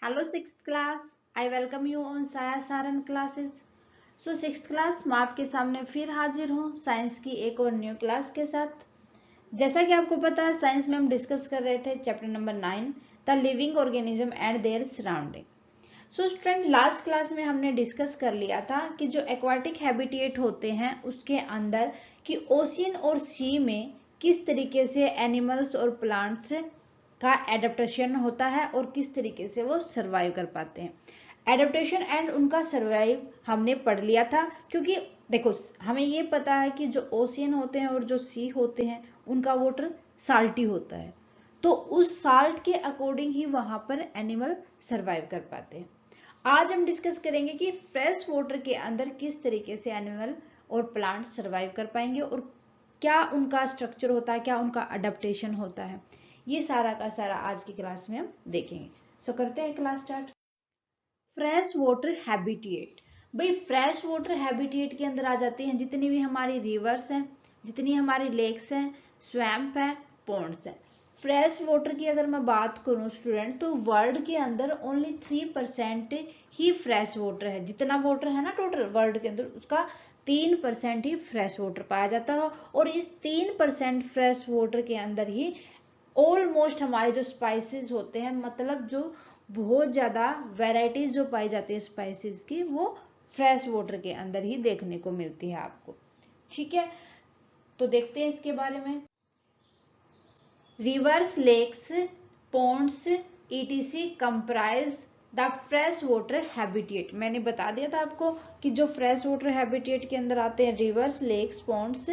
Hello sixth class, I welcome you on Saya Saran classes. So sixth class मैं आपके सामने फिर हाजिर हूँ साइंस की एक और न्यू क्लास के साथ। जैसा कि आपको पता है साइंस में हम डिस्कस कर रहे थे chapter number 9 the living organism and their surrounding. So student last class में हमने डिस्कस कर लिया था कि जो एक्वाटिक हैबिटेट होते हैं उसके अंदर कि ओशियन और सी में किस तरीके से एनिमल्स और प्लांट्स का एडेप्टेशन होता है और किस तरीके से वो सर्वाइव कर पाते हैं। एडेप्टेशन एंड उनका सर्वाइव हमने पढ़ लिया था, क्योंकि देखो हमें ये पता है कि जो ओशियन होते हैं और जो सी होते हैं उनका वाटर साल्टी होता है, तो उस साल्ट के अकॉर्डिंग ही वहां पर एनिमल सर्वाइव कर पाते हैं। आज हम डिस्कस करेंगे कि फ्रेश वाटर के अंदर किस तरीके से एनिमल और प्लांट सर्वाइव कर पाएंगे और क्या उनका स्ट्रक्चर होता है, क्या उनका अडेप्टेशन होता है। ये सारा का सारा आज की क्लास में हम देखेंगे। सो करते हैं class start. Fresh water habitat. भाई फ्रेश वाटर हैबिटेट के अंदर आ जाती हैं जितनी भी हमारी रिवर्स हैं, जितनी हमारी लेक्स हैं, स्वैम्प है, पॉन्ड्स हैं। फ्रेश वाटर की अगर मैं बात करूं स्टूडेंट, तो वर्ल्ड के अंदर ओनली 3% ही फ्रेश वाटर है। जितना वाटर है ना टोटल वर्ल्ड के अंदर, उसका 3% ही फ्रेश वाटर पाया जाता है। और इस 3% फ्रेश वाटर के अंदर ही ऑलमोस्ट हमारे जो स्पाइसेस होते हैं, मतलब जो बहुत ज़्यादा वेराइटीज जो पाई जाती है स्पाइसेस की, वो फ्रेश वाटर के अंदर ही देखने को मिलती है आपको। ठीक है, तो देखते हैं इसके बारे में। Rivers, lakes, ponds etc comprise the fresh water habitat. मैंने बता दिया था आपको कि जो फ्रेश वाटर हैबिटेट के अंदर आते हैं रिवर्स, लेक्स, पॉन्ड्स,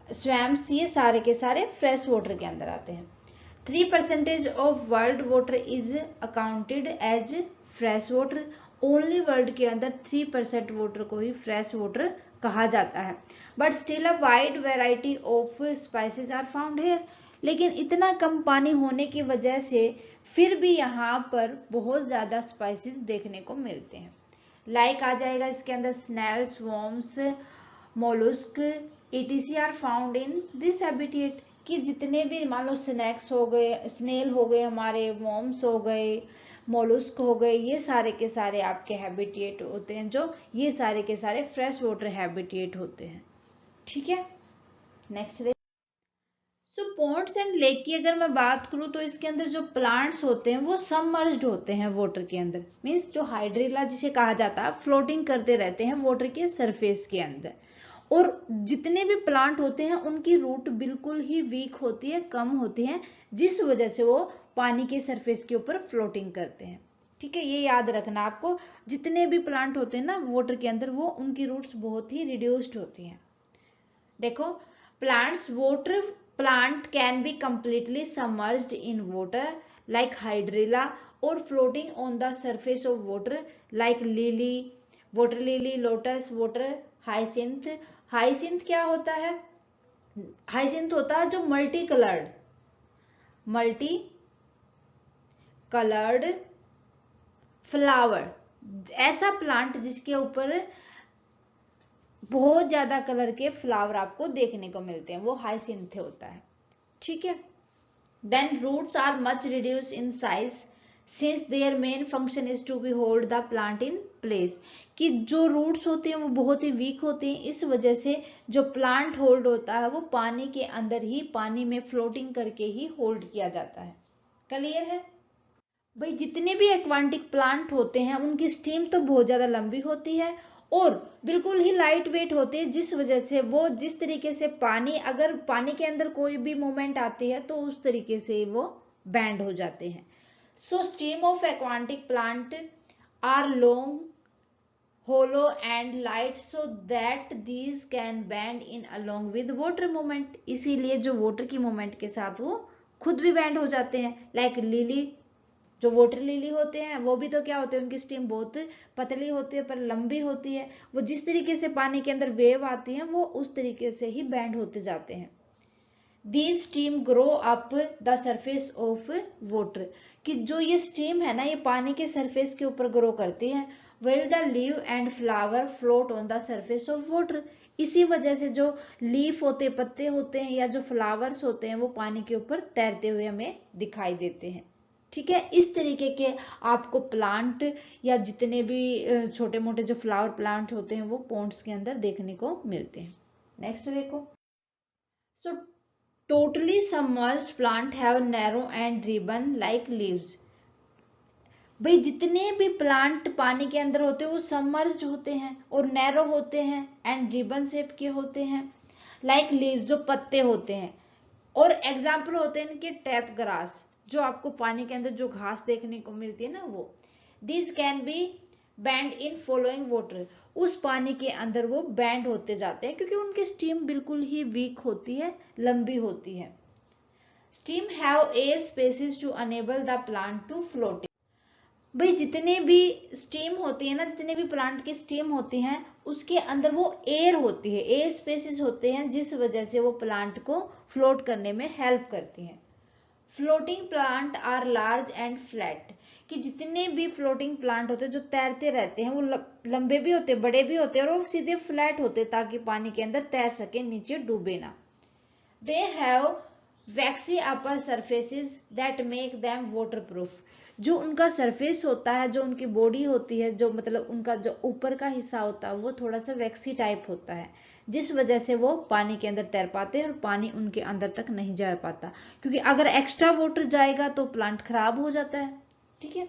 स्वैम्प्स, ये सारे के सारे फ्रेश वाटर के अंदर आते हैं। 3% of world water is accounted as fresh water. Only world के अंदर 3% वाटर को ही फ्रेश वाटर कहा जाता है। But still a wide variety of spices are found here. लेकिन इतना कम पानी होने की वजह से फिर भी यहाँ पर बहुत ज़्यादा स्पाइसेस देखने को मिलते हैं। लाइक आ जाएगा इसके अंदर snails, worms, molluscs, etc are found in this habitat. कि जितने भी मान लो स्नैक्स हो गए, स्नेल हो गए, हमारे वॉर्म्स हो गए, मोलुस्क हो गए, ये सारे के सारे आपके हैबिटेट होते हैं, जो ये सारे के सारे फ्रेश वाटर हैबिटेट होते हैं। ठीक है, next. So Pond's and lake की अगर मैं बात करूं तो इसके अंदर जो प्लांट्स होते हैं वो सबमर्ज्ड होते हैं वाटर के अंदर। मीन्स जो हाइड्रिला जिसे कहा जाता है, फ्लोटिंग करते रहते हैं वाटर के सरफेस के अंदर। और जितने भी प्लांट होते हैं उनकी रूट बिल्कुल ही वीक होती है, कम होती है, जिस वजह से वो पानी के सरफेस के ऊपर फ्लोटिंग करते हैं। ठीक है, ये याद रखना आपको। जितने भी प्लांट होते हैं ना वाटर के अंदर, वो उनकी रूट्स बहुत ही रिड्यूस्ड होती हैं। देखो, plant can be completely submerged in water like hydrilla or floating on the surface of water like lily, water lily, lotus, water hyacinth. Hyacinth क्या होता है? हाइसिंथ होता है जो मल्टी कलर्ड फ्लावर, ऐसा प्लांट जिसके ऊपर बहुत ज्यादा कलर के फ्लावर आपको देखने को मिलते हैं, वो हाइसिंथ होता है। ठीक है, then roots are much reduce in size since their main function is to be hold the plant in place. कि जो रूट्स होते हैं वो बहुत ही वीक होते हैं, इस वजह से जो प्लांट होल्ड होता है वो पानी के अंदर ही, पानी में फ्लोटिंग करके ही होल्ड किया जाता है। क्लियर है भाई? जितने भी एक्वाटिक प्लांट होते हैं उनकी स्टीम तो बहुत ज्यादा लंबी होती है और बिल्कुल ही लाइट वेट होते हैं, जिस वजह से वो जिस तरीके से पानी, अगर पानी के अंदर कोई भी मूवमेंट आती है तो उस तरीके से वो बैंड हो जाते हैं। So stem of aquatic plant are long, hollow and light so that these can bend in along with water movement। इसीलिए जो वाटर की मूवमेंट के साथ वो खुद भी बैंड हो जाते हैं। लाइक लिली, जो वाटर लिली होते हैं वो भी तो क्या होते हैं, उनकी स्टीम बहुत पतली होती है पर लंबी होती है। वो जिस तरीके से पानी के अंदर वेव आती है वो उस तरीके से ही बैंड होते जाते हैं। These steam grow up the surface of water। कि जो ये स्टीम है ना, ये पानी के सरफेस के ऊपर ग्रो करती है। While the leaf and flower float on the surface of water। इसी वजह से जो लीफ होते, पत्ते होते हैं या जो फ्लावर्स होते हैं वो पानी के ऊपर तैरते हुए हमें दिखाई देते हैं। ठीक है, इस तरीके के आपको प्लांट या जितने भी छोटे मोटे जो फ्लावर प्लांट होते हैं वो पॉन्ड्स के अंदर देखने को मिलते हैं। नेक्स्ट देखो, so totally submerged plant have narrow and ribbon like leaves. भाई जितने भी प्लांट पानी के अंदर होते हैं वो सबमर्ज्ड होते हैं और नैरो होते हैं एंड रिबन शेप के होते हैं, लाइक लीव्स जो पत्ते होते हैं। और एग्जाम्पल होते हैं इनके टैप ग्रास, जो आपको पानी के अंदर जो घास देखने को मिलती है ना वो। This can be band in following water, उस पानी के अंदर वो बैंड होते जाते हैं क्योंकि उनकी स्टीम बिल्कुल ही वीक होती है, लंबी होती है। Steam have air spaces to enable the plant to float. भाई जितने भी स्टीम होती है ना, जितने भी प्लांट की स्टीम होती है उसके अंदर वो एयर होती है, एयर स्पेसिस होते हैं, जिस वजह से वो प्लांट को फ्लोट करने में हेल्प करती हैं। Floating plant are large and flat, कि जितने भी फ्लोटिंग प्लांट होते हैं जो तैरते रहते हैं वो लंबे भी होते हैं, बड़े भी होते हैं और वो सीधे फ्लैट होते हैं ताकि पानी के अंदर तैर सके, नीचे डूबे ना। They have vaccine upper surfaces that make them waterproof, जो उनका सरफेस होता है, जो उनकी बॉडी होती है, जो मतलब उनका जो ऊपर का हिस्सा होता है वो थोड़ा सा वैक्सी टाइप होता है, जिस वजह से वो पानी के अंदर तैर पाते हैं और पानी उनके अंदर तक नहीं जा पाता, क्योंकि अगर एक्स्ट्रा वाटर जाएगा तो प्लांट खराब हो जाता है। ठीक है,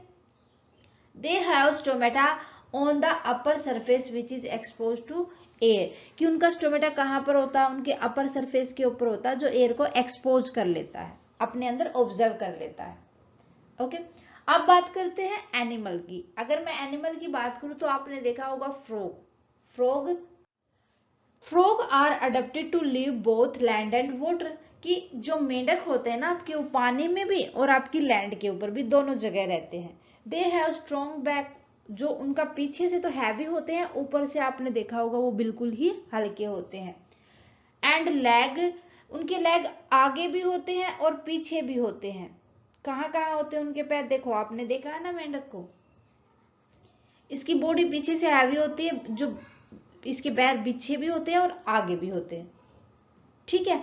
they have stomata on the upper surface which is expose to air, कि उनका स्टोमेटा कहाँ पर होता है, उनके अपर सरफेस के ऊपर होता है, जो एयर को एक्सपोज कर लेता है, अपने अंदर ऑब्जर्व कर लेता है। ओके, अब बात करते हैं एनिमल की। अगर मैं एनिमल की बात करूं तो आपने देखा होगा frog. Frog are adapted to live both land and water, कि जो मेंढक होते हैं ना आपके, वो पानी में भी और आपकी लैंड के ऊपर भी दोनों जगह रहते हैं। दे हैव स्ट्रॉन्ग बैक, जो उनका पीछे से तो हैवी होते हैं, ऊपर से आपने देखा होगा वो बिल्कुल ही हल्के होते हैं। एंड लेग, उनके लेग आगे भी होते हैं और पीछे भी होते हैं। कहाँ कहाँ होते हैं उनके पैर, देखो आपने देखा है ना मेंढक को, इसकी बॉडी पीछे से हैवी होती है, जो इसके पैर पीछे भी होते हैं और आगे भी होते हैं। ठीक है,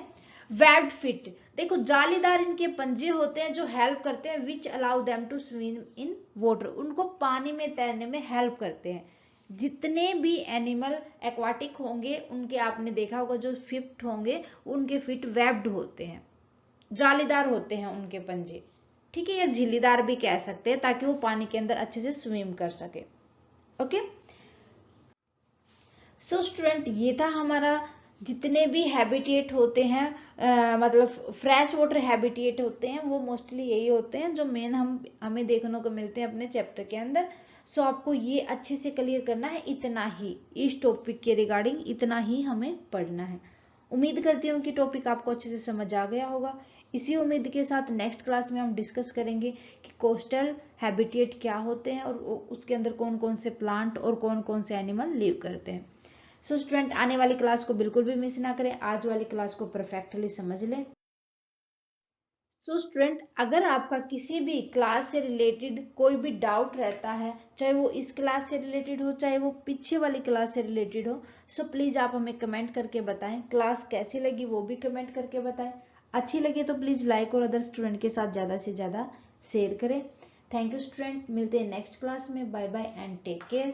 वेब्ड फिट, देखो जालीदार इनके पंजे होते हैं जो हेल्प करते हैं, which allow them to swim in water, उनको पानी में तैरने में हेल्प करते हैं। जितने भी एनिमल एक्वाटिक होंगे उनके आपने देखा होगा जो फिट होंगे उनके फिट वेब्ड होते हैं, जालीदार होते हैं उनके पंजे। ठीक है, या झिल्लीदार भी कह सकते हैं, ताकि वो पानी के अंदर अच्छे से स्विम कर सके। ओके, सो स्टूडेंट ये था हमारा जितने भी हैबिटेट होते हैं, मतलब फ्रेश वाटर हैबिटेट होते हैं, वो मोस्टली यही होते हैं जो मेन हमें देखने को मिलते हैं अपने चैप्टर के अंदर। सो आपको ये अच्छे से क्लियर करना है, इतना ही इस टॉपिक के रिगार्डिंग इतना ही हमें पढ़ना है। उम्मीद करती हूँ कि टॉपिक आपको अच्छे से समझ आ गया होगा। इसी उम्मीद के साथ नेक्स्ट क्लास में हम डिस्कस करेंगे कि कोस्टल हैबिटेट क्या होते हैं और उसके अंदर कौन कौन से प्लांट और कौन कौन से एनिमल लिव करते हैं। सो स्टूडेंट आने वाली क्लास को बिल्कुल भी मिस ना करें, आज वाली क्लास को परफेक्टली समझ लें। सो स्टूडेंट अगर आपका किसी भी क्लास से रिलेटेड कोई भी डाउट रहता है, चाहे वो इस क्लास से रिलेटेड हो चाहे वो पीछे वाली क्लास से रिलेटेड हो, सो प्लीज आप हमें कमेंट करके बताएं। क्लास कैसी लगी वो भी कमेंट करके बताएं। अच्छी लगी तो प्लीज लाइक और अदर स्टूडेंट के साथ ज्यादा से ज्यादा शेयर करें। थैंक यू स्टूडेंट, मिलते हैं नेक्स्ट क्लास में। Bye bye and take care.